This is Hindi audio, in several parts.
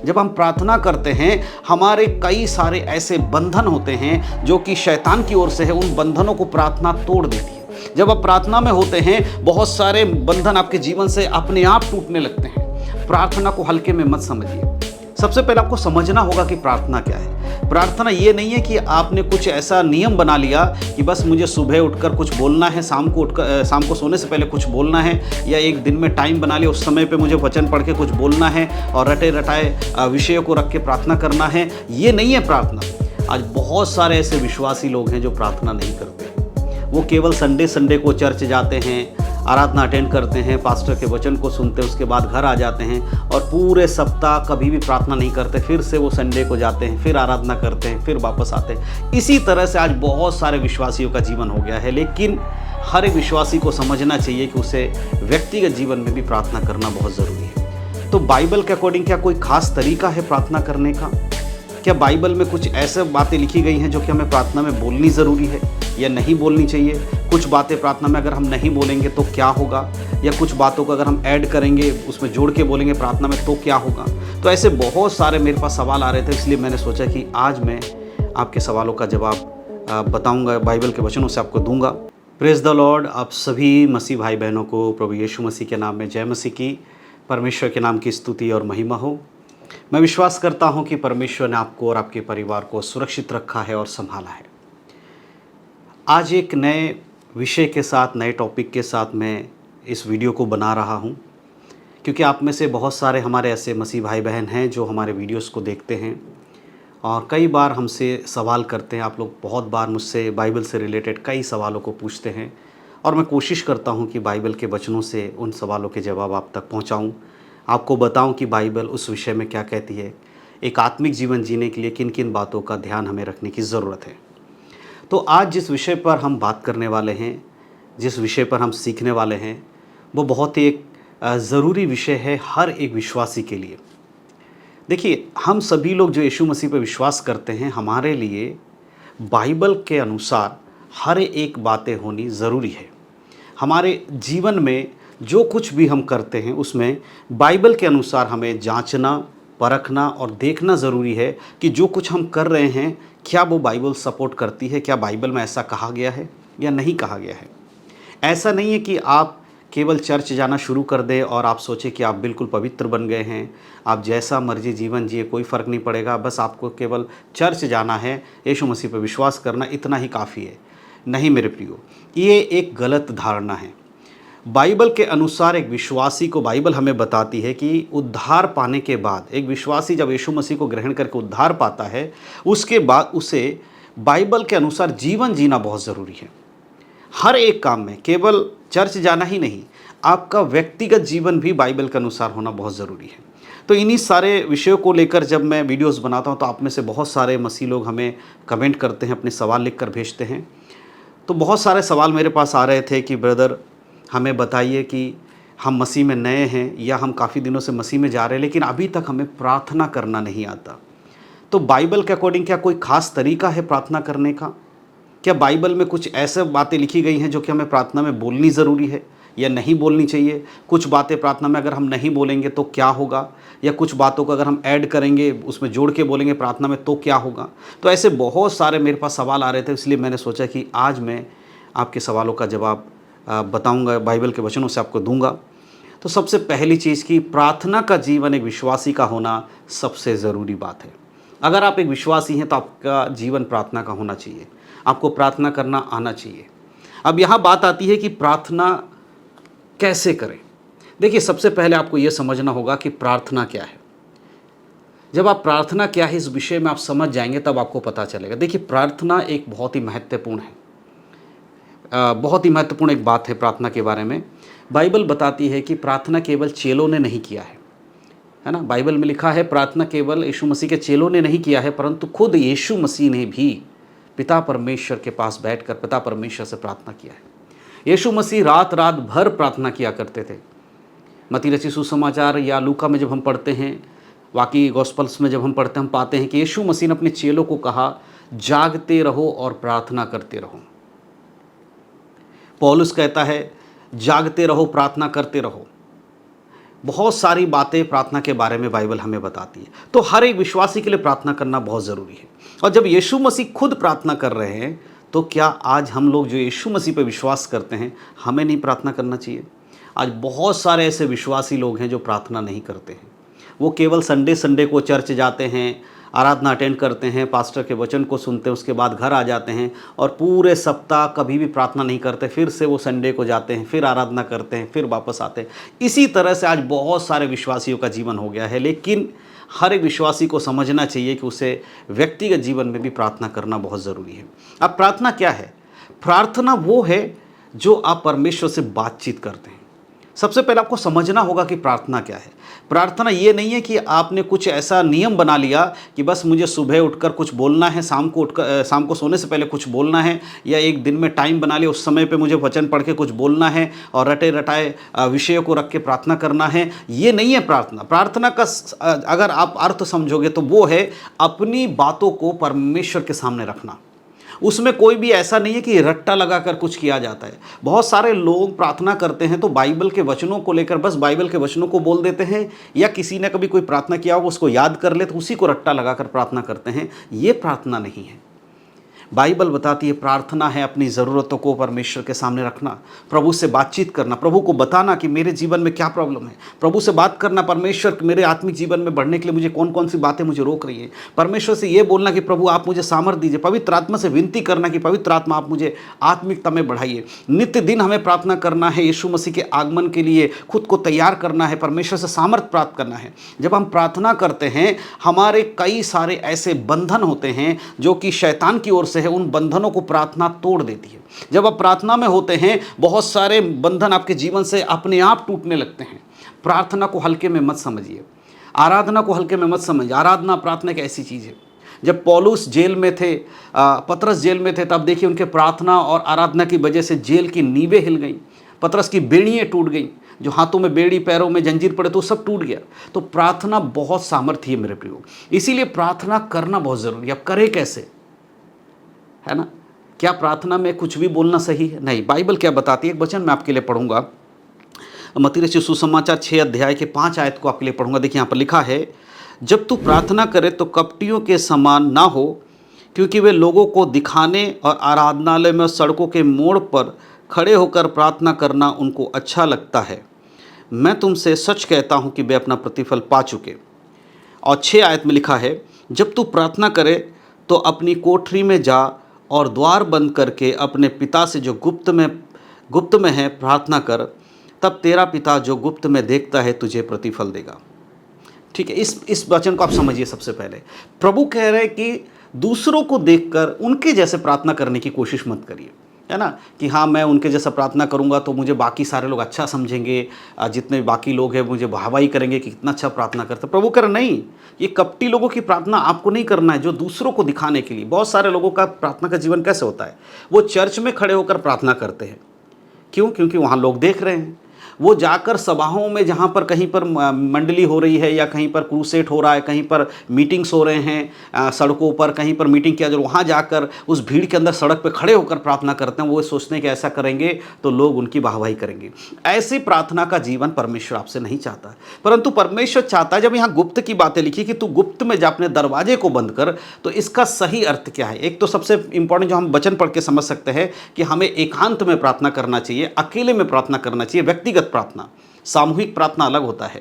जब हम प्रार्थना करते हैं, हमारे कई सारे ऐसे बंधन होते हैं जो कि शैतान की ओर से है, उन बंधनों को प्रार्थना तोड़ देती है। जब आप प्रार्थना में होते हैं, बहुत सारे बंधन आपके जीवन से अपने आप टूटने लगते हैं। प्रार्थना को हल्के में मत समझिए। सबसे पहले आपको समझना होगा कि प्रार्थना क्या है। प्रार्थना ये नहीं है कि आपने कुछ ऐसा नियम बना लिया कि बस मुझे सुबह उठकर कुछ बोलना है, शाम को सोने से पहले कुछ बोलना है, या एक दिन में टाइम बना लिया उस समय पे मुझे वचन पढ़ के कुछ बोलना है और रटे रटाए विषयों को रख के प्रार्थना करना है। ये नहीं है प्रार्थना। आज बहुत सारे ऐसे विश्वासी लोग हैं जो प्रार्थना नहीं करते। वो केवल संडे को चर्च जाते हैं, आराधना अटेंड करते हैं, पास्टर के वचन को सुनते हैं, उसके बाद घर आ जाते हैं और पूरे सप्ताह कभी भी प्रार्थना नहीं करते। फिर से वो संडे को जाते हैं, फिर आराधना करते हैं, फिर वापस आते हैं। इसी तरह से आज बहुत सारे विश्वासियों का जीवन हो गया है। लेकिन हर एक विश्वासी को समझना चाहिए कि उसे व्यक्तिगत जीवन में भी प्रार्थना करना बहुत ज़रूरी है। तो बाइबल के अकॉर्डिंग क्या कोई खास तरीका है प्रार्थना करने का? क्या बाइबल में कुछ ऐसे बातें लिखी गई हैं जो कि हमें प्रार्थना में बोलनी ज़रूरी है या नहीं बोलनी चाहिए? कुछ बातें प्रार्थना में अगर हम नहीं बोलेंगे तो क्या होगा, या कुछ बातों को अगर हम ऐड करेंगे, उसमें जोड़ के बोलेंगे प्रार्थना में तो क्या होगा? तो ऐसे बहुत सारे मेरे पास सवाल आ रहे थे, इसलिए मैंने सोचा कि आज मैं आपके सवालों का जवाब बताऊंगा, बाइबल के वचनों से आपको दूंगा। Praise the Lord. आप सभी मसीह भाई बहनों को प्रभु यीशु मसीह के नाम में जय मसीह की। परमेश्वर के नाम की स्तुति और महिमा हो। मैं विश्वास करता हूं कि परमेश्वर ने आपको और आपके परिवार को सुरक्षित रखा है और संभाला है। आज एक नए विषय के साथ, नए टॉपिक के साथ मैं इस वीडियो को बना रहा हूं, क्योंकि आप में से बहुत सारे हमारे ऐसे मसीह भाई बहन हैं जो हमारे वीडियोस को देखते हैं और कई बार हमसे सवाल करते हैं। आप लोग बहुत बार मुझसे बाइबल से रिलेटेड कई सवालों को पूछते हैं और मैं कोशिश करता हूं कि बाइबल के वचनों से उन सवालों के जवाब आप तक पहुंचाऊं, आपको बताऊं कि बाइबल उस विषय में क्या कहती है। एक आत्मिक जीवन जीने के लिए किन किन बातों का ध्यान हमें रखने की ज़रूरत है। तो आज जिस विषय पर हम बात करने वाले हैं, जिस विषय पर हम सीखने वाले हैं, वो बहुत ही एक ज़रूरी विषय है हर एक विश्वासी के लिए। देखिए, हम सभी लोग जो यीशु मसीह पर विश्वास करते हैं, हमारे लिए बाइबल के अनुसार हर एक बातें होनी ज़रूरी है। हमारे जीवन में जो कुछ भी हम करते हैं उसमें बाइबल के अनुसार हमें जांचना, परखना और देखना ज़रूरी है कि जो कुछ हम कर रहे हैं क्या वो बाइबल सपोर्ट करती है, क्या बाइबल में ऐसा कहा गया है या नहीं कहा गया है। ऐसा नहीं है कि आप केवल चर्च जाना शुरू कर दें और आप सोचें कि आप बिल्कुल पवित्र बन गए हैं, आप जैसा मर्जी जीवन जिए, कोई फ़र्क नहीं पड़ेगा, बस आपको केवल चर्च जाना है, यीशु मसीह पर विश्वास करना, इतना ही काफ़ी है। नहीं मेरे प्रियो, ये एक गलत धारणा है। बाइबल के अनुसार एक विश्वासी को बाइबल हमें बताती है कि उद्धार पाने के बाद एक विश्वासी जब यीशु मसीह को ग्रहण करके उद्धार पाता है, उसके बाद उसे बाइबल के अनुसार जीवन जीना बहुत ज़रूरी है। हर एक काम में, केवल चर्च जाना ही नहीं, आपका व्यक्तिगत जीवन भी बाइबल के अनुसार होना बहुत ज़रूरी है। तो इन्हीं सारे विषयों को लेकर जब मैं वीडियोज़ बनाता हूँ तो आप में से बहुत सारे मसीह लोग हमें कमेंट करते हैं, अपने सवाल लिख कर भेजते हैं। तो बहुत सारे सवाल मेरे पास आ रहे थे कि ब्रदर हमें बताइए कि हम मसीह में नए हैं या हम काफ़ी दिनों से मसीह में जा रहे हैं लेकिन अभी तक हमें प्रार्थना करना नहीं आता। तो बाइबल के अकॉर्डिंग क्या कोई ख़ास तरीका है प्रार्थना करने का? क्या बाइबल में कुछ ऐसे बातें लिखी गई हैं जो कि हमें प्रार्थना में बोलनी ज़रूरी है या नहीं बोलनी चाहिए? कुछ बातें प्रार्थना में अगर हम नहीं बोलेंगे तो क्या होगा, या कुछ बातों को अगर हम ऐड करेंगे, उसमें जोड़ के बोलेंगे प्रार्थना में तो क्या होगा? तो ऐसे बहुत सारे मेरे पास सवाल आ रहे थे, इसलिए मैंने सोचा कि आज मैं आपके सवालों का जवाब बताऊंगा, बाइबल के वचनों से आपको दूंगा। तो सबसे पहली चीज़ कि प्रार्थना का जीवन एक विश्वासी का होना सबसे ज़रूरी बात है। अगर आप एक विश्वासी हैं तो आपका जीवन प्रार्थना का होना चाहिए, आपको प्रार्थना करना आना चाहिए। अब यहाँ बात आती है कि प्रार्थना कैसे करें। देखिए, सबसे पहले आपको ये समझना होगा कि प्रार्थना क्या है। जब आप प्रार्थना क्या है इस विषय में आप समझ जाएंगे तब आपको पता चलेगा। देखिए, प्रार्थना एक बहुत ही महत्वपूर्ण है, बहुत ही महत्वपूर्ण एक बात है प्रार्थना के बारे में। बाइबल बताती है कि प्रार्थना केवल चेलों ने नहीं किया है ना। बाइबल में लिखा है प्रार्थना केवल यीशु मसीह के चेलों ने नहीं किया है, परंतु खुद यीशु मसीह ने भी पिता परमेश्वर के पास बैठकर पिता परमेश्वर से प्रार्थना किया है। यीशु मसीह रात रात भर प्रार्थना किया करते थे। मत्ती रचित सुसमाचार या लूका में जब हम पढ़ते हैं, बाकी गॉस्पल्स में जब हम पढ़ते हैं, हम पाते हैं कि यीशु मसीह ने अपने चेलों को कहा, जागते रहो और प्रार्थना करते रहो। पौलुस कहता है, जागते रहो, प्रार्थना करते रहो। बहुत सारी बातें प्रार्थना के बारे में बाइबल हमें बताती है। तो हर एक विश्वासी के लिए प्रार्थना करना बहुत ज़रूरी है। और जब यीशु मसीह खुद प्रार्थना कर रहे हैं, तो क्या आज हम लोग जो यीशु मसीह पे विश्वास करते हैं, हमें नहीं प्रार्थना करना चाहिए? आज बहुत सारे ऐसे विश्वासी लोग हैं जो प्रार्थना नहीं करते हैं। वो केवल संडे संडे को चर्च जाते हैं, आराधना अटेंड करते हैं, पास्टर के वचन को सुनते हैं, उसके बाद घर आ जाते हैं और पूरे सप्ताह कभी भी प्रार्थना नहीं करते। फिर से वो संडे को जाते हैं, फिर आराधना करते हैं, फिर वापस आते हैं। इसी तरह से आज बहुत सारे विश्वासियों का जीवन हो गया है। लेकिन हर एक विश्वासी को समझना चाहिए कि उसे व्यक्तिगत जीवन में भी प्रार्थना करना बहुत ज़रूरी है। अब प्रार्थना क्या है? प्रार्थना वो है जो आप परमेश्वर से बातचीत करते हैं। सबसे पहले आपको समझना होगा कि प्रार्थना क्या है। प्रार्थना ये नहीं है कि आपने कुछ ऐसा नियम बना लिया कि बस मुझे सुबह उठकर कुछ बोलना है, शाम को सोने से पहले कुछ बोलना है, या एक दिन में टाइम बना लिया उस समय पे मुझे वचन पढ़ के कुछ बोलना है और रटे रटाए विषयों को रख के प्रार्थना करना है। ये नहीं है प्रार्थना। प्रार्थना का अगर आप अर्थ समझोगे तो वो है अपनी बातों को परमेश्वर के सामने रखना। उसमें कोई भी ऐसा नहीं है कि रट्टा लगाकर कुछ किया जाता है। बहुत सारे लोग प्रार्थना करते हैं तो बाइबल के वचनों को लेकर बस बाइबल के वचनों को बोल देते हैं, या किसी ने कभी कोई प्रार्थना किया हो उसको याद कर ले तो उसी को रट्टा लगाकर प्रार्थना करते हैं। ये प्रार्थना नहीं है। बाइबल बताती है प्रार्थना है अपनी ज़रूरतों को परमेश्वर के सामने रखना, प्रभु से बातचीत करना, प्रभु को बताना कि मेरे जीवन में क्या प्रॉब्लम है, प्रभु से बात करना, परमेश्वर मेरे आत्मिक जीवन में बढ़ने के लिए मुझे कौन कौन सी बातें मुझे रोक रही हैं, परमेश्वर से ये बोलना कि प्रभु आप मुझे सामर्थ्य दीजिए, पवित्र आत्मा से विनती करना कि पवित्र आत्मा आप मुझे आत्मिकता में बढ़ाइए। नित्य दिन हमें प्रार्थना करना है, यीशु मसीह के आगमन के लिए खुद को तैयार करना है, परमेश्वर से सामर्थ्य प्राप्त करना है। जब हम प्रार्थना करते हैं, हमारे कई सारे ऐसे बंधन होते हैं जो कि शैतान की ओर से है, उन बंधनों को प्रार्थना तोड़ देती है। जब आप प्रार्थना में होते हैं, बहुत सारे बंधन आपके जीवन से अपने आप टूटने लगते हैं। प्रार्थना को हल्के में मत समझिए, आराधना को हल्के में मत समझिए। आराधना प्रार्थना एक ऐसी चीज़ है। जब पौलुस जेल में थे, पतरस जेल में थे, तब देखिए उनके प्रार्थना और आराधना की वजह से जेल की नींवें हिल गई, पतरस की बेड़ियाँ टूट गई, जो हाथों में बेड़ी पैरों में जंजीर पड़े तो सब टूट गया। तो प्रार्थना बहुत सामर्थ्य है मेरे प्रियो, इसीलिए प्रार्थना करना बहुत ज़रूरी है। अब करें कैसे, है ना? क्या प्रार्थना में कुछ भी बोलना सही है? नहीं। बाइबल क्या बताती है? एक वचन मैं आपके लिए पढ़ूंगा, मत्ती रचित सुसमाचार 6 अध्याय के 5 आयत को आपके लिए पढ़ूंगा। देखिए यहाँ पर लिखा है, जब तू प्रार्थना करे तो कपटियों के समान ना हो, क्योंकि वे लोगों को दिखाने और आराधनालय में सड़कों के मोड़ पर खड़े होकर प्रार्थना करना उनको अच्छा लगता है। मैं तुमसे सच कहता हूँ कि वे अपना प्रतिफल पा चुके। और 6 आयत में लिखा है, जब तू प्रार्थना करे तो अपनी कोठरी में जा और द्वार बंद करके अपने पिता से जो गुप्त में है प्रार्थना कर, तब तेरा पिता जो गुप्त में देखता है तुझे प्रतिफल देगा। ठीक है, इस वचन को आप समझिए। सबसे पहले प्रभु कह रहे हैं कि दूसरों को देखकर उनके जैसे प्रार्थना करने की कोशिश मत करिए, है ना, कि हाँ मैं उनके जैसा प्रार्थना करूँगा तो मुझे बाकी सारे लोग अच्छा समझेंगे, जितने बाकी लोग हैं मुझे वाहवाही करेंगे कि कितना अच्छा प्रार्थना करते। प्रभु कह रहे नहीं, ये कपटी लोगों की प्रार्थना आपको नहीं करना है, जो दूसरों को दिखाने के लिए। बहुत सारे लोगों का प्रार्थना का जीवन कैसे होता है, वो चर्च में खड़े होकर प्रार्थना करते हैं। क्यों? क्योंकि वहाँ लोग देख रहे हैं। वो जाकर सभाओं में, जहाँ पर कहीं पर मंडली हो रही है या कहीं पर क्रूसेट हो रहा है, कहीं पर मीटिंग्स हो रहे हैं, सड़कों पर कहीं पर मीटिंग किया जाए, वहाँ जाकर उस भीड़ के अंदर सड़क पे खड़े होकर प्रार्थना करते हैं। वो सोचते हैं कि ऐसा करेंगे तो लोग उनकी वाहवाही करेंगे। ऐसी प्रार्थना का जीवन परमेश्वर आपसे नहीं चाहता, परंतु परमेश्वर चाहता है। जब यहाँ गुप्त की बातें लिखी कि तू गुप्त में जा, अपने दरवाजे को बंद कर, तो इसका सही अर्थ क्या है? एक तो सबसे इंपॉर्टेंट जो हम वचन पढ़ के समझ सकते हैं कि हमें एकांत में प्रार्थना करना चाहिए, अकेले में प्रार्थना करना चाहिए। व्यक्तिगत प्रार्थना, सामूहिक प्रार्थना अलग होता है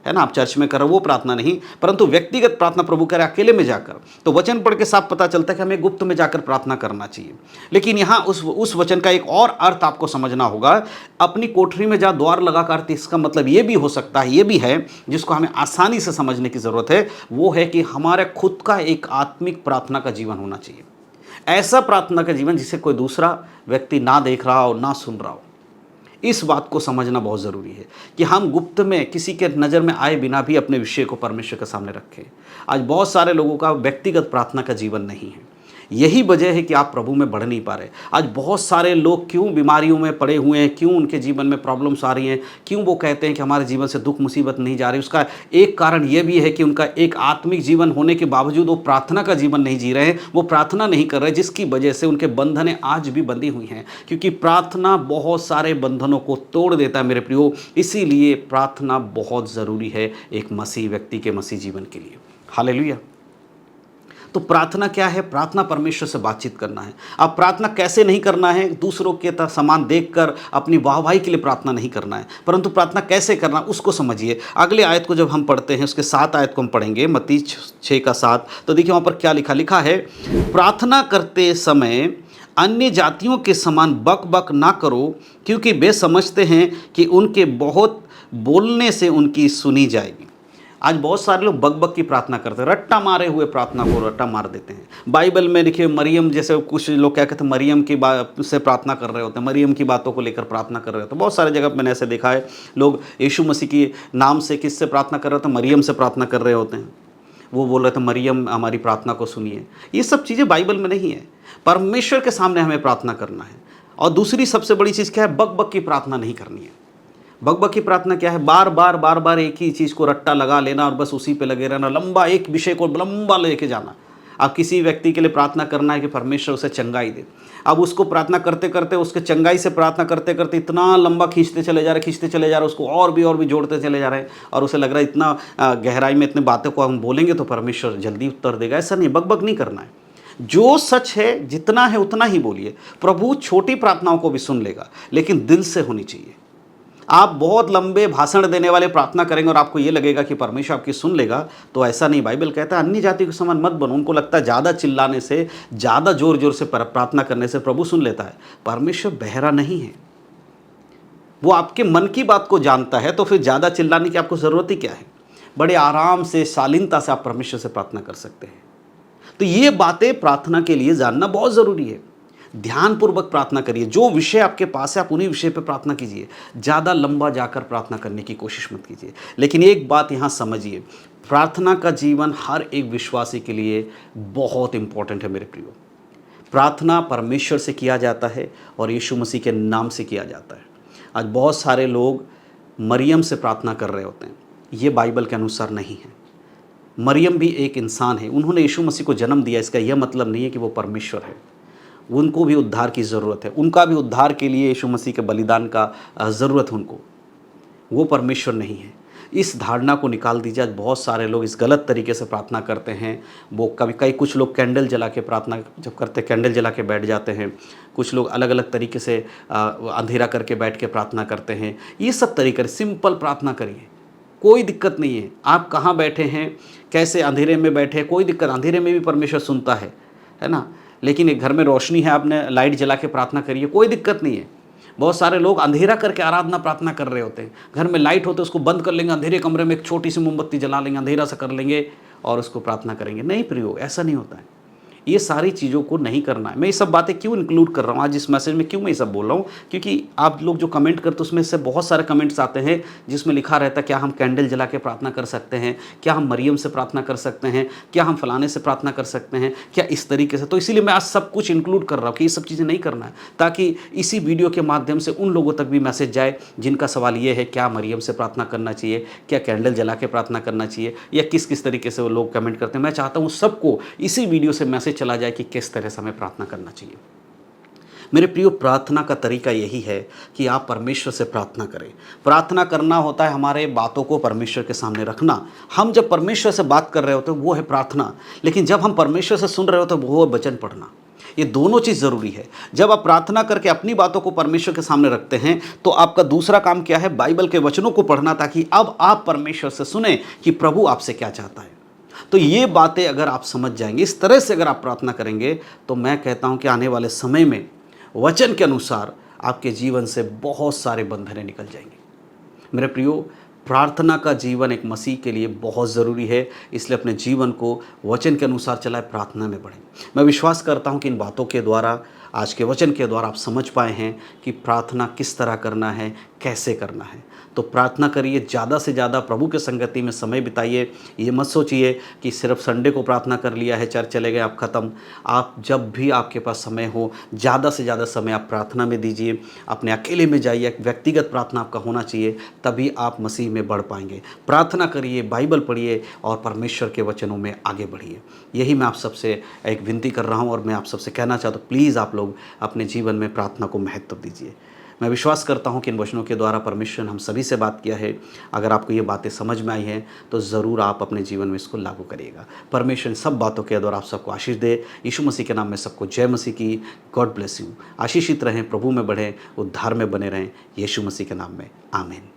ना, आप चर्च में करो वो प्रार्थना नहीं, परंतु व्यक्तिगत प्रार्थना प्रभु करे अकेले में जाकर। तो वचन पढ़ के साफ पता चलता है कि हमें गुप्त में जाकर प्रार्थना करना चाहिए। लेकिन यहाँ उस वचन का एक और अर्थ आपको समझना होगा, अपनी कोठरी में जा द्वार लगा कर। इसका मतलब ये भी हो सकता है, ये भी है जिसको हमें आसानी से समझने की ज़रूरत है, वो है कि हमारे खुद का एक आत्मिक प्रार्थना का जीवन होना चाहिए। ऐसा प्रार्थना का जीवन जिसे कोई दूसरा व्यक्ति ना देख रहा हो, ना सुन रहा हो। इस बात को समझना बहुत ज़रूरी है कि हम गुप्त में किसी के नज़र में आए बिना भी अपने विषय को परमेश्वर के सामने रखें। आज बहुत सारे लोगों का व्यक्तिगत प्रार्थना का जीवन नहीं है, यही वजह है कि आप प्रभु में बढ़ नहीं पा रहे। आज बहुत सारे लोग क्यों बीमारियों में पड़े हुए हैं, क्यों उनके जीवन में प्रॉब्लम्स आ रही हैं, क्यों वो कहते हैं कि हमारे जीवन से दुख मुसीबत नहीं जा रही, उसका एक कारण ये भी है कि उनका एक आत्मिक जीवन होने के बावजूद वो प्रार्थना का जीवन नहीं जी रहे हैं, वो प्रार्थना नहीं कर रहे, जिसकी वजह से उनके बंधनें आज भी बंधी हुई हैं। क्योंकि प्रार्थना बहुत सारे बंधनों को तोड़ देता है मेरे प्रियो, इसीलिए प्रार्थना बहुत ज़रूरी है एक मसीह व्यक्ति के मसीह जीवन के लिए। हालेलुया। तो प्रार्थना क्या है? प्रार्थना परमेश्वर से बातचीत करना है। अब प्रार्थना कैसे नहीं करना है? दूसरों के समान देखकर अपनी वाहवाही के लिए प्रार्थना नहीं करना है, परंतु प्रार्थना कैसे करना उसको समझिए। अगले आयत को जब हम पढ़ते हैं, उसके 7 आयत को हम पढ़ेंगे, मत्ती 6 का 7, तो देखिए वहाँ पर क्या लिखा है, प्रार्थना करते समय अन्य जातियों के समान बक बक ना करो, क्योंकि वे समझते हैं कि उनके बहुत बोलने से उनकी सुनी जाएगी। आज बहुत सारे लोग बक की प्रार्थना करते हैं, रट्टा मारे हुए प्रार्थना को रट्टा मार देते हैं। बाइबल में देखिए मरियम, जैसे कुछ लोग क्या कहते हैं, मरियम की बात से प्रार्थना कर रहे होते हैं, मरियम की बातों को लेकर प्रार्थना कर रहे होते हैं। बहुत सारे जगह मैंने ऐसे देखा है, लोग यीशु मसीह के नाम से किससे प्रार्थना कर रहे होते हैं? मरियम से प्रार्थना कर रहे होते हैं। वो बोल रहे थे मरियम हमारी प्रार्थना को सुनिए। ये सब चीज़ें बाइबल में नहीं है। परमेश्वर के सामने हमें प्रार्थना करना है। और दूसरी सबसे बड़ी चीज़ क्या है? बक की प्रार्थना नहीं करनी है। बक की प्रार्थना क्या है? बार बार एक ही चीज़ को रट्टा लगा लेना और बस उसी पे लगे रहना, लंबा एक विषय को लंबा लेके जाना। अब किसी व्यक्ति के लिए प्रार्थना करना है कि परमेश्वर उसे चंगाई दे, अब उसको प्रार्थना करते करते, उसके चंगाई से प्रार्थना करते करते इतना लंबा खींचते चले जा रहे, उसको और भी जोड़ते चले जा रहे हैं, और उसे लग रहा है इतना गहराई में इतनी बातों को हम बोलेंगे तो परमेश्वर जल्दी उत्तर देगा। ऐसा नहीं, बक नहीं करना है। जो सच है, जितना है उतना ही बोलिए। प्रभु छोटी प्रार्थनाओं को भी सुन लेगा, लेकिन दिल से होनी चाहिए। आप बहुत लंबे भाषण देने वाले प्रार्थना करेंगे और आपको ये लगेगा कि परमेश्वर आपकी सुन लेगा, तो ऐसा नहीं। बाइबल कहता है अन्य जाति के समान मत बनो। उनको लगता है ज़्यादा चिल्लाने से, ज़्यादा जोर जोर से प्रार्थना करने से प्रभु सुन लेता है। परमेश्वर बहरा नहीं है, वो आपके मन की बात को जानता है। तो फिर ज़्यादा चिल्लाने की आपको ज़रूरत ही क्या है? बड़े आराम से, शालीनता से आप परमेश्वर से प्रार्थना कर सकते हैं। तो ये बातें प्रार्थना के लिए जानना बहुत ज़रूरी है। ध्यानपूर्वक प्रार्थना करिए। जो विषय आपके पास है आप उन्हीं विषय पर प्रार्थना कीजिए। ज़्यादा लंबा जाकर प्रार्थना करने की कोशिश मत कीजिए। लेकिन एक बात यहाँ समझिए, प्रार्थना का जीवन हर एक विश्वासी के लिए बहुत इंपॉर्टेंट है मेरे प्रियो। प्रार्थना परमेश्वर से किया जाता है और यीशु मसीह के नाम से किया जाता है। आज बहुत सारे लोग मरियम से प्रार्थना कर रहे होते हैं, ये बाइबल के अनुसार नहीं है। मरियम भी एक इंसान है, उन्होंने यीशु मसीह को जन्म दिया, इसका यह मतलब नहीं है कि वो परमेश्वर है। उनको भी उद्धार की ज़रूरत है, उनका भी उद्धार के लिए यीशु मसीह के बलिदान का ज़रूरत है उनको। वो परमेश्वर नहीं है। इस धारणा को निकाल दीजिए। आज बहुत सारे लोग इस गलत तरीके से प्रार्थना करते हैं। वो कुछ लोग कैंडल जला के प्रार्थना जब करते, कैंडल जला के बैठ जाते हैं। कुछ लोग अलग अलग तरीके से अंधेरा करके बैठ के प्रार्थना करते हैं। ये सब तरीके, सिंपल प्रार्थना करिए, कोई दिक्कत नहीं है। आप कहाँ बैठे हैं, कैसे अंधेरे में बैठे, कोई दिक्कत, अंधेरे में भी परमेश्वर सुनता है ना। लेकिन एक घर में रोशनी है, आपने लाइट जला के प्रार्थना करिए, कोई दिक्कत नहीं है। बहुत सारे लोग अंधेरा करके आराधना प्रार्थना कर रहे होते हैं। घर में लाइट होते उसको बंद कर लेंगे, अंधेरे कमरे में एक छोटी सी मोमबत्ती जला लेंगे, अंधेरा सा कर लेंगे और उसको प्रार्थना करेंगे। नहीं प्रियो, ऐसा नहीं होता है। ये सारी चीज़ों को नहीं करना है। मैं ये सब बातें क्यों इंक्लूड कर रहा हूँ आज इस मैसेज में, क्यों मैं ये सब बोल रहा हूँ? क्योंकि आप लोग जो कमेंट करते उसमें से बहुत सारे कमेंट्स आते हैं जिसमें लिखा रहता है क्या हम कैंडल जला के प्रार्थना कर सकते हैं, क्या हम मरियम से प्रार्थना कर सकते हैं, क्या हम फलाने से प्रार्थना कर सकते हैं, क्या इस तरीके से। तो इसीलिए मैं आज सब कुछ इंक्लूड कर रहा हूँ कि ये सब चीज़ें नहीं करना है, ताकि इसी वीडियो के माध्यम से उन लोगों तक भी मैसेज जाए जिनका सवाल ये है क्या मरियम से प्रार्थना करना चाहिए, क्या कैंडल जला के प्रार्थना करना चाहिए, या किस किस तरीके से वो लोग कमेंट करते हैं। मैं चाहता हूँ सबको इसी वीडियो से मैसेज चला जाए कि किस तरह से हमें प्रार्थना करना चाहिए। मेरे प्रियो, प्रार्थना का तरीका यही है कि आप परमेश्वर से प्रार्थना करें। प्रार्थना करना होता है हमारे बातों को परमेश्वर के सामने रखना। हम जब परमेश्वर से बात कर रहे होते हैं वो है प्रार्थना, लेकिन जब हम परमेश्वर से सुन रहे होते हैं वो है वचन पढ़ना। ये दोनों चीज़ ज़रूरी है। जब आप प्रार्थना करके अपनी बातों को परमेश्वर के सामने रखते हैं तो आपका दूसरा काम क्या है? बाइबल के वचनों को पढ़ना, ताकि अब आप परमेश्वर से सुने कि प्रभु आपसे क्या चाहता है। तो ये बातें अगर आप समझ जाएंगे, इस तरह से अगर आप प्रार्थना करेंगे, तो मैं कहता हूं कि आने वाले समय में वचन के अनुसार आपके जीवन से बहुत सारे बंधने निकल जाएंगे। मेरे प्रियो, प्रार्थना का जीवन एक मसीह के लिए बहुत ज़रूरी है, इसलिए अपने जीवन को वचन के अनुसार चलाए, प्रार्थना में बढ़ें। मैं विश्वास करता हूं कि इन बातों के द्वारा आज के वचन के द्वारा आप समझ पाए हैं कि प्रार्थना किस तरह करना है, कैसे करना है। तो प्रार्थना करिए, ज़्यादा से ज़्यादा प्रभु के संगति में समय बिताइए। ये मत सोचिए कि सिर्फ संडे को प्रार्थना कर लिया है, चर्च चले गए, आप ख़त्म। आप जब भी आपके पास समय हो, ज़्यादा से ज़्यादा समय आप प्रार्थना में दीजिए। अपने अकेले में जाइए, एक व्यक्तिगत प्रार्थना आपका होना चाहिए, तभी आप मसीह में बढ़ पाएंगे। प्रार्थना करिए, बाइबल पढ़िए और परमेश्वर के वचनों में आगे बढ़िए। यही मैं आप सबसे एक विनती कर रहा हूँ और मैं आप सबसे कहना चाहता हूँ, प्लीज़ आप लोग अपने जीवन में प्रार्थना को महत्व दीजिए। मैं विश्वास करता हूँ कि इन वचनों के द्वारा परमेश्वर ने हम सभी से बात किया है। अगर आपको ये बातें समझ में आई हैं तो ज़रूर आप अपने जीवन में इसको लागू करिएगा। परमेश्वर इन सब बातों के द्वारा आप सबको आशीष दे। यीशु मसीह के नाम में सबको जय मसीह की। God bless you. आशीषित रहें, प्रभु में बढ़ें, उद्धार में बने रहें। यीशु मसीह के नाम में आमीन।